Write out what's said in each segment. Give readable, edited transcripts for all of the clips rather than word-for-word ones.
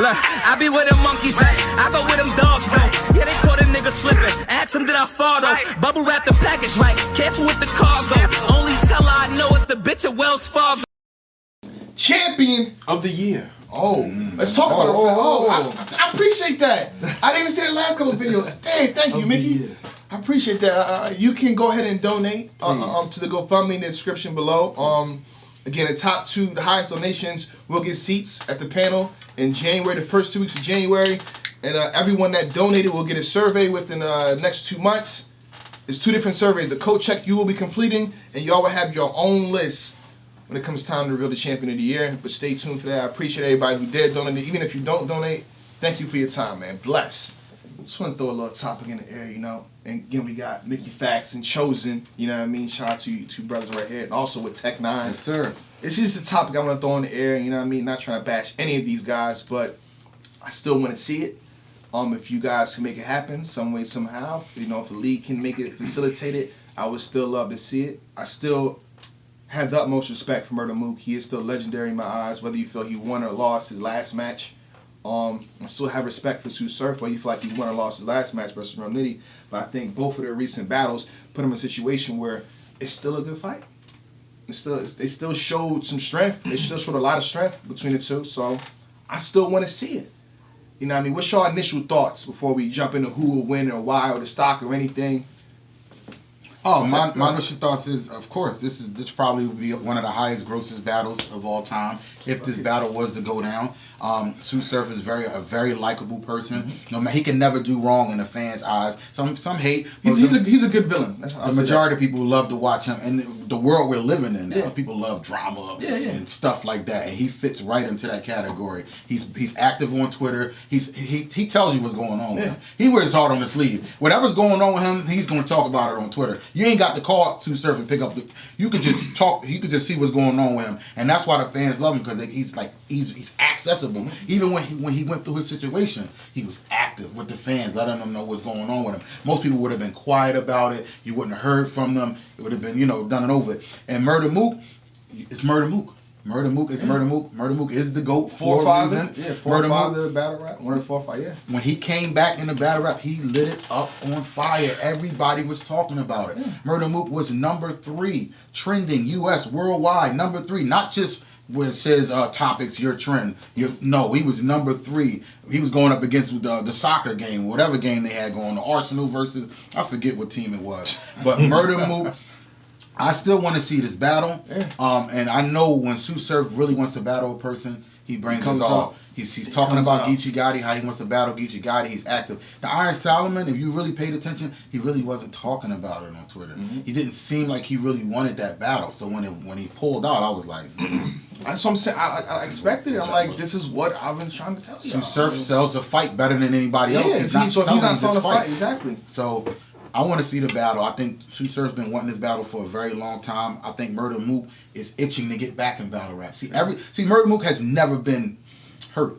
Look, I be where the monkeys at. I go where them dogs go. Yeah, they caught a nigga slipping. Ask him, did I fall though? Bubble wrap the package right. Careful with the cargo. Only teller I know is the bitch at Wells Fargo. Champion of the year. Oh, let's talk about it. I appreciate that. I didn't even see the last couple of videos. Dang, thank you, Mickey. I appreciate that. You can go ahead and donate to the GoFundMe in the description below. Again, the top two, the highest donations will get seats at the panel in January, the first 2 weeks of January. And everyone that donated will get a survey within the next 2 months. There's 2 different surveys. The code check you will be completing, and y'all will have your own list when it comes time to reveal the champion of the year. But stay tuned for that. I appreciate everybody who did donate. Even if you don't donate, thank you for your time, man. Bless. Just want to throw a little topic in the air, you know. And again, we got Mickey Facts and Chosen, you know what I mean? Shout out to you two brothers right here. And also with Tech 9. Yes, sir. It's just a topic I want to throw in the air, you know what I mean? Not trying to bash any of these guys, but I still want to see it. If you guys can make it happen some way, somehow, you know, if the league can make it, facilitate it, I would still love to see it. I still have the utmost respect for Murda Mook. He is still legendary in my eyes, whether you feel he won or lost his last match. I still have respect for Sue Surf, whether you feel like he won or lost his last match versus Rum Nitty. But I think both of their recent battles put him in a situation where it's still a good fight. They still showed some strength. They still showed a lot of strength between the two. So I still want to see it. You know what I mean? What's your initial thoughts before we jump into who will win or why or the stock or anything? Oh, my initial thoughts is, of course, this probably would be one of the highest grossest battles of all time if this battle was to go down. Sue Surf is a very likable person. No man, he can never do wrong in the fans' eyes. Some hate. He's a good villain. The majority of people love to watch him, and the world we're living in now, people love drama and stuff like that, and he fits right into that category. He's active on Twitter. He tells you what's going on with him. He wears his heart on his sleeve. Whatever's going on with him, he's going to talk about it on Twitter. You ain't got to call Sue Surf and pick up the. You could just talk. You could just see what's going on with him, and that's why the fans love him because he's accessible. Even when he went through his situation, he was active with the fans, letting them know what's going on with him. Most people would have been quiet about it. You wouldn't have heard from them. It would have been done and over. And Murda Mook, it's Murda Mook. Murda Mook is Murda Mook. Murda Mook is the GOAT for a reason. Yeah, forefather battle rap. One of the 4-5, yeah. When he came back in the battle rap, he lit it up on fire. Everybody was talking about it. Murda Mook was number 3 trending U.S. worldwide. Number 3, not just where it says topics, your trend. No, he was number 3. He was going up against the soccer game, whatever game they had going, the Arsenal versus, I forget what team it was. But Murda Mook, I still want to see this battle. And I know when Sue Surf really wants to battle a person, he brings us all. He's talking about Geechee Gotti, how he wants to battle Geechee Gotti. He's active. The Iron Solomon, if you really paid attention, he really wasn't talking about it on Twitter. He didn't seem like he really wanted that battle. So when he pulled out, I was like, that's what I'm saying. I expected it. I'm like, this is what I've been trying to tell you. Sue Surf sells a fight better than anybody else. He's not selling a fight. Exactly. So I want to see the battle. I think Sue Surf's been wanting this battle for a very long time. I think Murda Mook is itching to get back in battle rap. See, Murda Mook has never been hurt.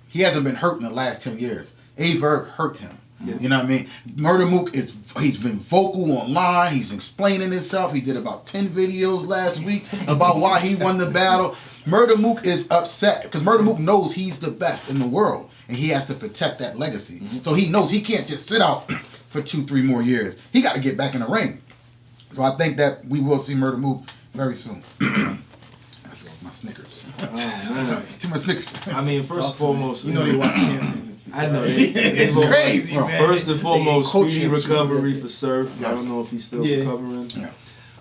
He hasn't been hurt in the last 10 years. Averb hurt him. You know what I mean? Murda Mook he's been vocal online. He's explaining himself. He did about 10 videos last week about why he won the battle. Murda Mook is upset because Murda Mook knows he's the best in the world and he has to protect that legacy. So he knows he can't just sit out for 2-3 more years. He got to get back in the ring. So I think that we will see Murda Mook very soon. That's my Snickers. Too much Snickers. I mean, first and foremost, you know they watch champion. I know. It's crazy, man. First and foremost, speedy recovery for Surf. I don't know if he's still recovering. Yeah.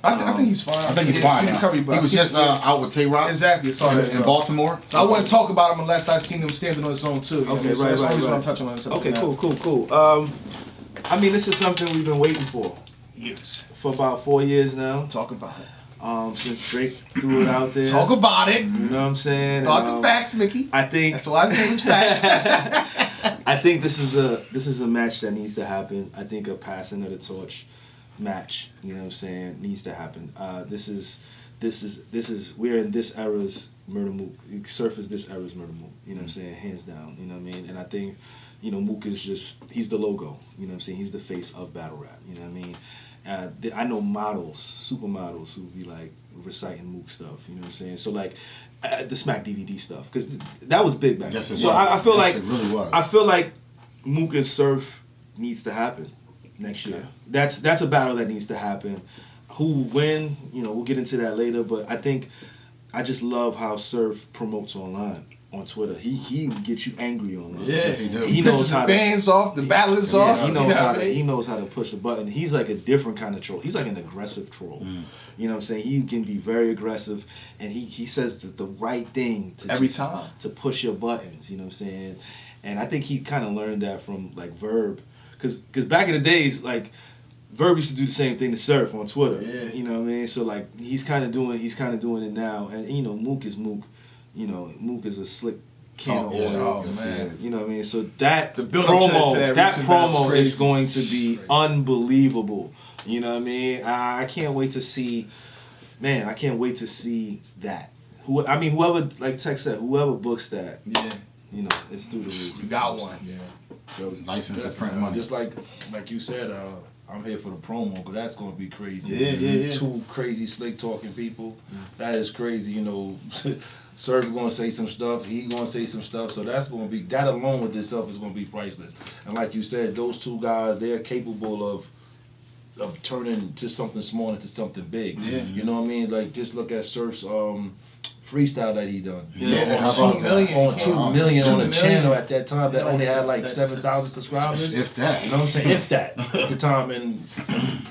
I think he's fine. I think he's fine. Recovery, He was just out with Tay-Rock. Exactly. In Baltimore. So I wouldn't talk about him unless I've seen him standing on his own too. Okay, so that's the reason I'm touching on this. Okay, cool. I mean, this is something we've been waiting for. Years. For about 4 years now. Talk about it. Since Drake threw it out there. Talk about it. You know what I'm saying? Talk the facts, Mickey. I think that's why I think it's facts. I think this is a match that needs to happen. I think a passing of the torch match, you know what I'm saying, needs to happen. This is we're in this era's Murda Mook. Surf is this era's Murda Mook. You know what I'm saying, hands down. You know what I mean? And I think you know, Mook is just, he's the logo. You know what I'm saying? He's the face of battle rap. You know what I mean? I know models, supermodels who be like reciting Mook stuff. You know what I'm saying? So like the Smack DVD stuff, because that was big back then. Yes, it So was. I feel Yes, like it really was. I feel like Mook and Surf needs to happen next year. That's a battle that needs to happen. Who will win? You know, we'll get into that later. But I just love how Surf promotes online. On Twitter, he gets you angry online. Yeah, Yes, he do. He knows how the fans off, the battle is off. He knows how to push the button. He's like a different kind of troll. He's like an aggressive troll. You know what I'm saying? He can be very aggressive, and he says the right thing to every time to push your buttons. You know what I'm saying? And I think he kind of learned that from like Verb, because back in the days, like Verb used to do the same thing to Surf on Twitter. Yeah. You know what I mean? So like he's kind of doing it now, and you know Mook is Mook. You know, Mook is a slick can of oil. Oh, man. You know what I mean? So that The build-up to that recent promo battle is is going to be unbelievable. You know what I mean? I can't wait to see, man, I can't wait to see that. Whoever, like Tech said, whoever books that, you know, it's through the roof. You got one. Yeah. So License to print money. Just like you said, I'm here for the promo because that's going to be crazy. Yeah. Two crazy, slick talking people. That is crazy. You know, Surf going to say some stuff. He going to say some stuff. So that's going to be, that alone with itself is going to be priceless. And like you said, those two guys, they're capable of turning to something small into something big. Yeah. You know what I mean? Like just look at Surf's freestyle that he done. You Yeah, know, how on about that? on 2 million on a 2 channel million. at that time that only had like 7,000 subscribers. If that. You know what I'm saying? If that at the time, and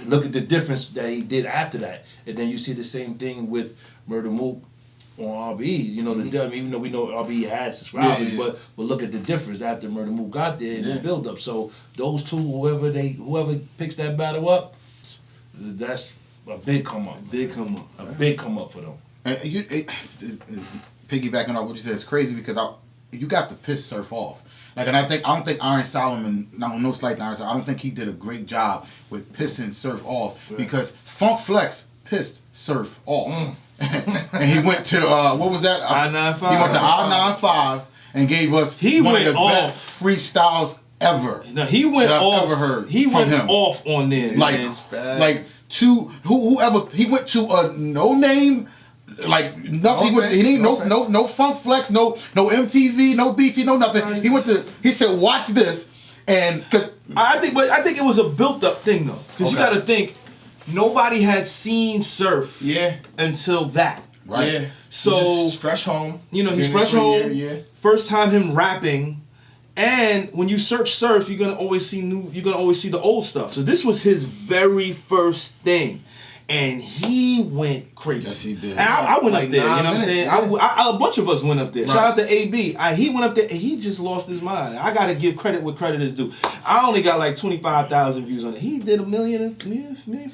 look at the difference that he did after that, and then you see the same thing with Murda Mook on RB. You know, even though we know RB had subscribers, Yeah. but look at the difference after Murda Mook got there and the build up. So those two, whoever picks that battle up, that's a big come up. Big come up. A big come up for them. Piggybacking on what you said, it's crazy because you got to piss Surf off. Like, and I don't think Iron Solomon, no slight to Iron Solomon, I don't think he did a great job with pissing Surf off because Funk Flex pissed Surf off. And he went to, what was that? I-95. He went to I-95 and gave us one of the best freestyles ever. No, he went that I've off. ever heard He from went him. off on there. man. Like to whoever he went to a no name, like nothing. He didn't no Funk Flex, no MTV, no BT, no nothing. He said watch this, and I think it was a built up thing though, because you got to think nobody had seen Surf until that. Right. Yeah. So he's fresh home. You know, he's Been fresh there for a home. year, First time him rapping. And when you search Surf, you're gonna always see the old stuff. So this was his very first thing, and he went crazy. Yes, he did. And I went Like up there. You know 9 what I'm saying? minutes, A bunch of us went up there. Shout out to AB. He went up there and he just lost his mind. I gotta give credit where credit is due. I only got like 25,000 views on it. He did 1.5 million, 1.6 million.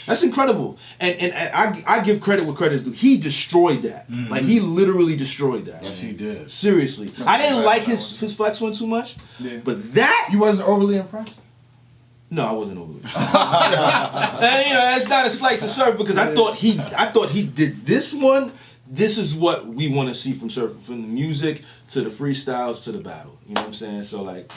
That's incredible. And I give credit where credit is due. He destroyed that. Like he literally destroyed that. yes, he did. Seriously. I didn't like his flex one too much. Yeah. But that You wasn't overly impressed? no, I wasn't over it. And you know, that's not a slight to Surf because I thought he did this one. This is what we want to see from Surf, from the music to the freestyles to the battle. You know what I'm saying? So like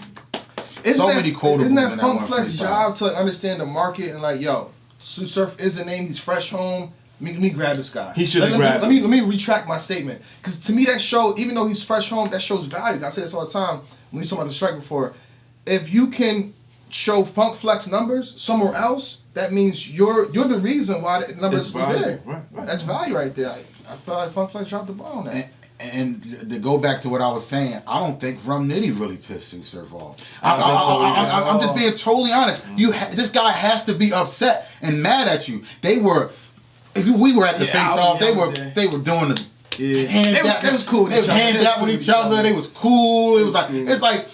Many quotables Isn't that in that Funk one Flex freestyle. job to understand the market and like, yo, Surf is a name. He's fresh home. Let me grab this guy. He should've grabbed Let me retract my statement because to me that show, even though he's fresh home, that shows value. I say this all the time when we talk about the strike before. If you can show Funk Flex numbers somewhere else, that means you're the reason why the numbers It's was value. there. Right. That's value right there. I feel like Funk Flex dropped the ball on that. And to go back to what I was saying, I don't think Rum Nitty really pissed Sue Surf off. I'm just being totally honest. This guy has to be upset and mad at you. We were at the face off. They were doing the hand dap. They was cool with They was each other. hand dapping with each other. They was cool. It was like it's like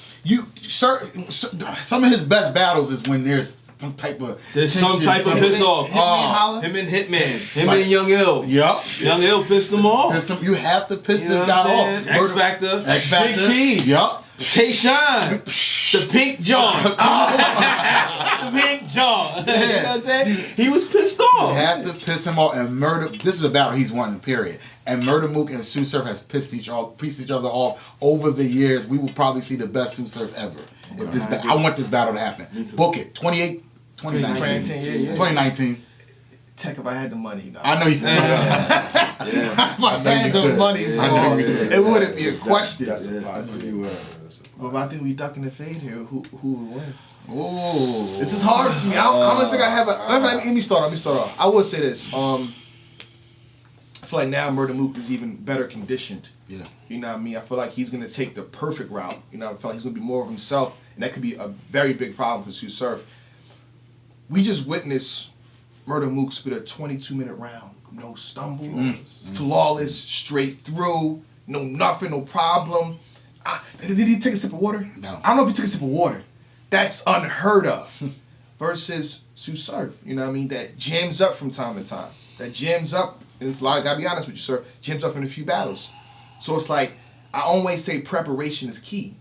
some of his best battles is when there's some type of piss off. Him and Hitman. Him and Young Ill. Yup. Young Ill pissed him off. You have to piss You this know guy what I'm off. saying? X Factor. X-Factor. Big T. Yup. K-Shine. The Pink John. The Pink John. You know what I'm saying? man. He was pissed off. You have to piss him off. And Murda, this is a battle he's won, period. And Murda Mook and Sue Surf has pissed each other off over the years. We will probably see the best Sue Surf ever. If this, I want this battle to happen. Book it. 2019. 2019. Tech, if I had the money, you know. I know you. If I had the money, it wouldn't be a question. That's a I know you would. But I think we ducking the fade here. Who would win? Oh, This is hard to me. I don't think I have a. Let me start off. I would say this. I feel like now Murda Mook is even better conditioned. Yeah. You know what I mean? I feel like he's gonna take the perfect route. You know, I feel like he's gonna be more of himself, and that could be a very big problem for Sue Surf. We just witnessed Murda Mook spit a 22-minute round. No stumble, flawless, straight through, no nothing, no problem. Did he take a sip of water? No. I don't know if he took a sip of water. That's unheard of. Versus Sue Surf, you know what I mean? That jams up from time to time. That jams up, and it's a lot, I gotta be honest with you, sir, jams up in a few battles. So it's like, I always say preparation is key.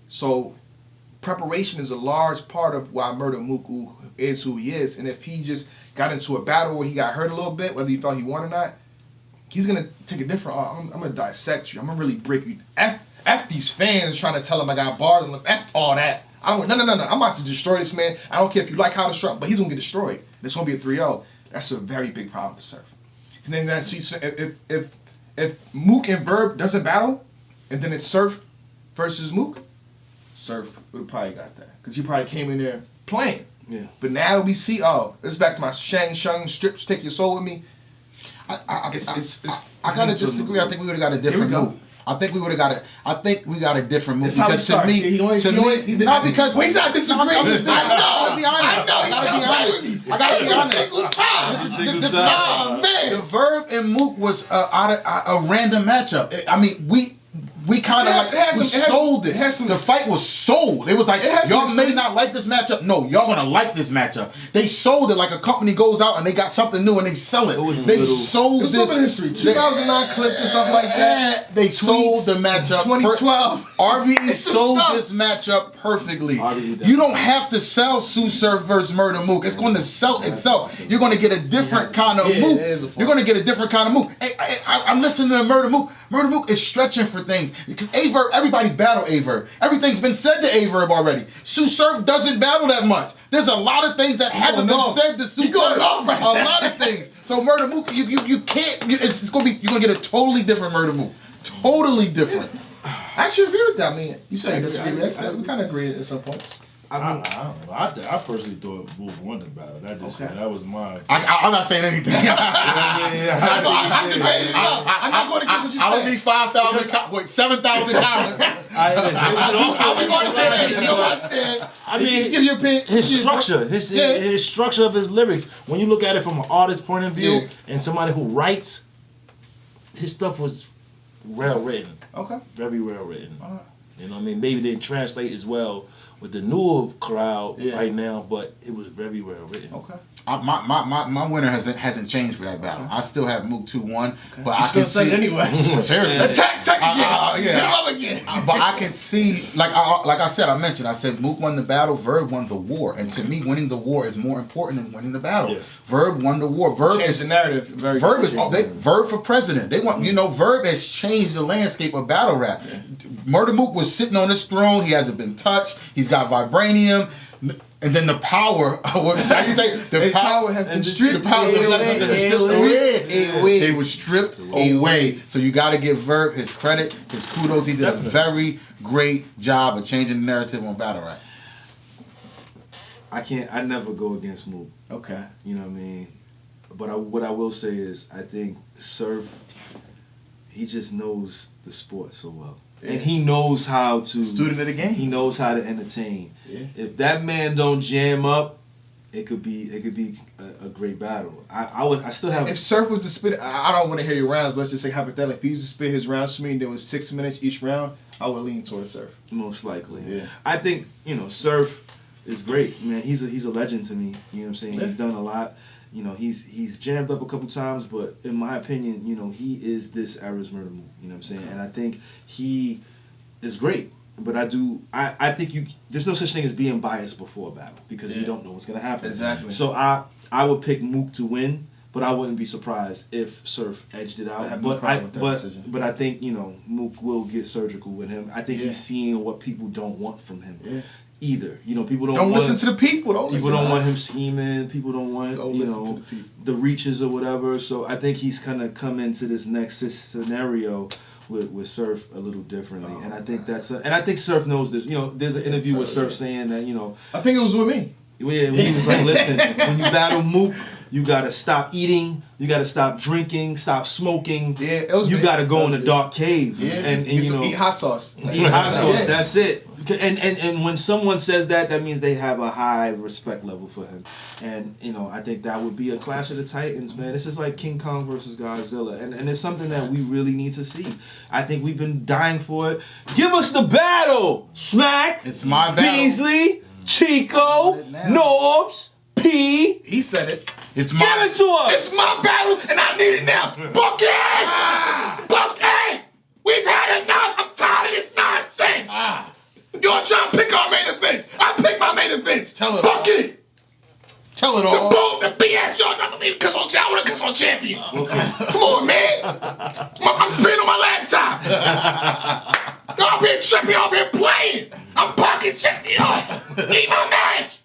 So preparation is a large part of why Murda Mook is who he is. And if he just got into a battle where he got hurt a little bit, whether he felt he won or not, he's gonna take a different, I'm gonna dissect you. I'm gonna really break you. F these fans trying to tell him I got bars and F all that. No. I'm about to destroy this man. I don't care if you like how to strike, but he's gonna get destroyed. It's gonna be a 3-0. That's a very big problem for Surf. And then that's if Mook and Verb doesn't battle, and then it's Surf versus Mook, Surf would have probably got that because he probably came in there playing. Yeah. But now we see, this is back to my Shang Shung strips, take your soul with me. I gotta disagree. I think we would have got a different move. I think we got a different move because to me, not because he's not disagreeing. I gotta be honest. I gotta be honest. This is man. The Verb and Mook was a random matchup. I mean, we kind of sold it. The fight was sold. It was like, y'all may not like this matchup. No, y'all gonna like this matchup. They sold it like a company goes out and they got something new and they sell it. They sold this. There's history. 2009 clips and stuff like that. They sold the matchup. 2012. RVE sold this matchup perfectly. You don't have to sell Sue Surf versus Murda Mook. It's going to sell itself. You're going to get a different kind of Mook. You're going to get a different kind of Mook. I'm listening to Murda Mook. Murda Mook is stretching for things. Because Averb, everybody's battled Averb. Everything's been said to Averb already. Sue Surf doesn't battle that much. There's a lot of things that haven't been said to Sue Surf. A lot of things. So Murda Mook, you can't. It's gonna be. You're gonna get a totally different Murda Mook. Totally different. I actually agree with that. I mean, you said you disagree. We kind of agree at some points. I don't know. I personally thought Mook won the battle. That was my. I'm not saying anything. I'm not going against what you said. I would be 5,000. 7,000 comments. I mean, give your opinion. His structure, his structure of his lyrics. When you look at it from an artist's point of view and somebody who writes, his stuff was well written. Okay. Very well written. You know what I mean? Maybe they didn't translate as well with the newer crowd right now, but it was very well written. Okay. My winner hasn't changed for that battle. I still have Mook 2-1, but I can can see anyway. Seriously, attack again. Hit him up again. But I can see, like I said, Mook won the battle, Verb won the war, and to me, winning the war is more important than winning the battle. Yes. Verb won the war. Verb changed the narrative. Verb for president. They want Verb has changed the landscape of battle rap. Murda Mook was sitting on his throne. He hasn't been touched. He's got vibranium. And then the power, how you say? The power has been stripped. The power it was stripped away. So you got to give Verb his credit, his kudos. He did a very great job of changing the narrative on battle rap. I never go against Mook. Okay. You know what I mean? But what I will say is, I think Surf, he just knows the sport so well. Yeah. And he knows how to... Student of the game. He knows how to entertain. Yeah. If that man don't jam up, it could be a great battle. I still have... If Surf was to spit... I don't want to hear your rounds, but let's just say hypothetically, if he used to spit his rounds to me and there was 6 minutes each round, I would lean towards Surf. Most likely. Yeah. I think, Surf is great. Man, he's a legend to me. You know what I'm saying? Yeah. He's done a lot. He's jammed up a couple times, but in my opinion, he is this era's Murda Mook. You know what I'm saying? And I think he is great. But I think there's no such thing as being biased before a battle because you don't know what's gonna happen. Exactly. So I would pick Mook to win, but I wouldn't be surprised if Surf edged it out. I have no problem with that decision. But I think Mook will get surgical with him. I think he's seeing what people don't want from him. Yeah. Either people don't listen to the people. People don't want him scheming. People don't want the reaches or whatever. So I think he's gonna come into this next scenario with Surf a little differently, and I think and I think Surf knows this. There's an interview with Surf saying that I think it was with me. Yeah, he was like, listen, when you battle Mook, you gotta stop eating, you gotta stop drinking, stop smoking. Yeah, it was. You gotta go in a dark cave. Yeah, and eat hot sauce. Eat hot sauce. Yeah. That's it. And when someone says that means they have a high respect level for him. And I think that would be a clash of the Titans, man. This is like King Kong versus Godzilla, and it's something that we really need to see. I think we've been dying for it. Give us the battle, Smack. It's my battle. Beasley, Chico, Norbs, P. He said it. It's my. Give it to us. It's my battle, and I need it now. Book it! Book it! We've had enough. I'm tired of this nonsense. You're trying to pick our main events. I pick my main events. Tell it Book all. it! Tell it all. The bull, the BS, y'all not even cuss on I want to cuss on champion. Come on, man. I'm spinning on my laptop. Y'all been tripping, y'all been playing. I'm pocket checking y'all. Need my match.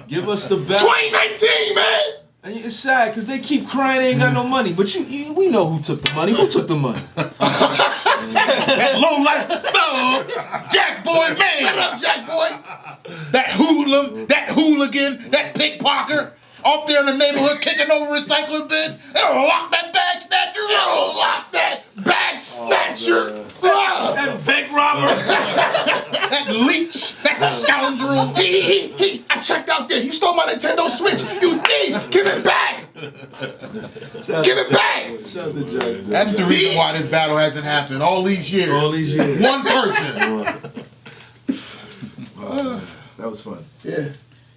Give us the battle. 2019, man. And it's sad because they keep crying they ain't got no money. But we know who took the money. Who took the money? That low life thug, Jack Boy man. Shut up, Jack Boy. That hoodlum, that hooligan, that pickpocket, up there in the neighborhood kicking over recycling bins. They'll lock that bag snatcher. They'll lock that bag snatcher. That bank robber. That leech, that scoundrel. I checked out there. He stole my Nintendo Switch. You thief. Give it back. Give it back. Shout to Jack. That's the reason why this battle hasn't happened all these years. One person. That was fun. Yeah.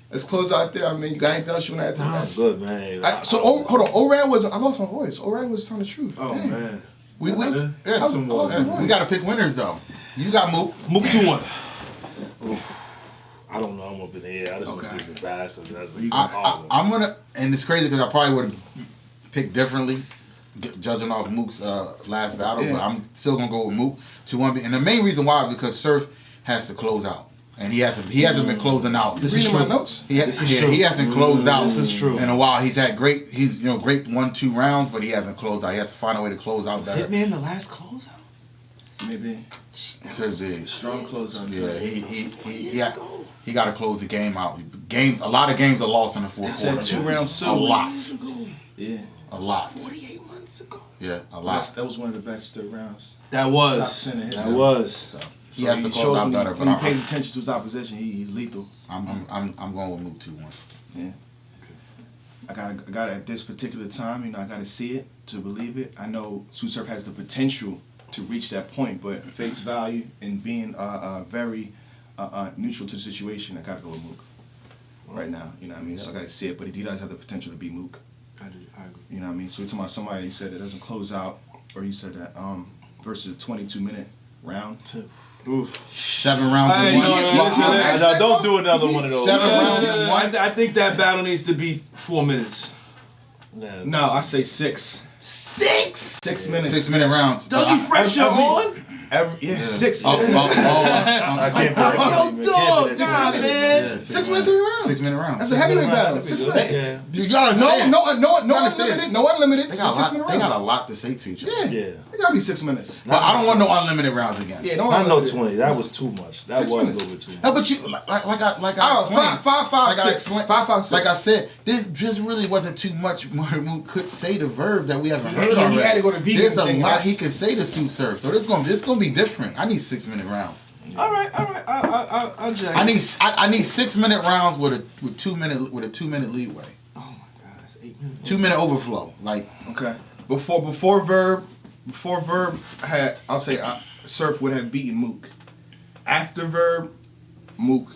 Let's close out there. I mean, you got anything else you want to add to that? Good, man. Hold on. Orad was. I lost my voice. Orad was telling the truth. Oh, Dang. man. We I lost my voice. We gotta pick winners though. You got Mook. Mook 2-1. I don't know. I'm up in the air. I just want to see the bass. I'm gonna, and it's crazy because I probably would have picked differently, judging off Mook's last battle, but I'm still gonna go with Mook 2-1. And the main reason why is because Surf has to close out, and he hasn't been closing out. This is my notes. He hasn't closed out. This is true. In a while. He's had great 1-2 rounds, but he hasn't closed out. He has to find a way to close out better. Hitman the last closeout? Maybe. Could be. Strong close on. Yeah, he got to close the game out. A lot of games are lost in the fourth quarter. 2 rounds. A lot. Yeah. A lot. 48 months ago. Yeah, a lot. That was one of the best third rounds. That was. Top 10 in history. That was. So he has to close out better. When But he pays attention to his opposition, he's lethal. I'm going with Mook 2-1. Yeah. I got at this particular time, I gotta see it to believe it. I know Surf has the potential to reach that point, but face value and being very neutral to the situation, I gotta go with Mook right now. You know what I mean? So I gotta see it, but he does have the potential to be Mook. I agree. You know what I mean? So we're talking about somebody you said that doesn't close out, or you said that versus a 22-minute round. Oof. 7 rounds in one. No, don't do another one of those. 7 rounds in one. I think that battle needs to be 4 minutes. No, I say 6. 6? 6 minutes. 6-minute rounds. Dougie Fresh on? 6. I Yo, dog, nah, man. 6 minutes every round. 6-minute rounds. That's a heavyweight battle. 6 minutes. You gotta understand. No unlimited. They 6 minute got rounds. a lot to say to each other. Yeah. It gotta be 6 minutes. But I don't want no unlimited rounds again. Yeah, don't Not no unlimited. 20. That was too much. That 6 was minutes. a little bit too much. No, but you like I Oh, explained. 5, 6. 5, 6. Like I said, there just really wasn't too much Mook could say the verb that we haven't heard He already. had to go to vegan There's a thing, lot that's- he could say to Surf, so this gonna be different. I need 6-minute rounds. All right. I'll jack. I need 6-minute rounds with a 2-minute leeway. Oh my God, that's 8 minutes. 2-minute overflow. Like Okay. Before Verb had, I'll say Surf would have beaten Mook. After Verb, Mook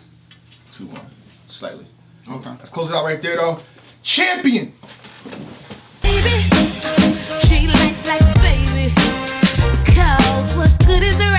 2-1, slightly. okay. Let's close it out right there though. Champion. Baby, she likes like baby. 'Cause what good is the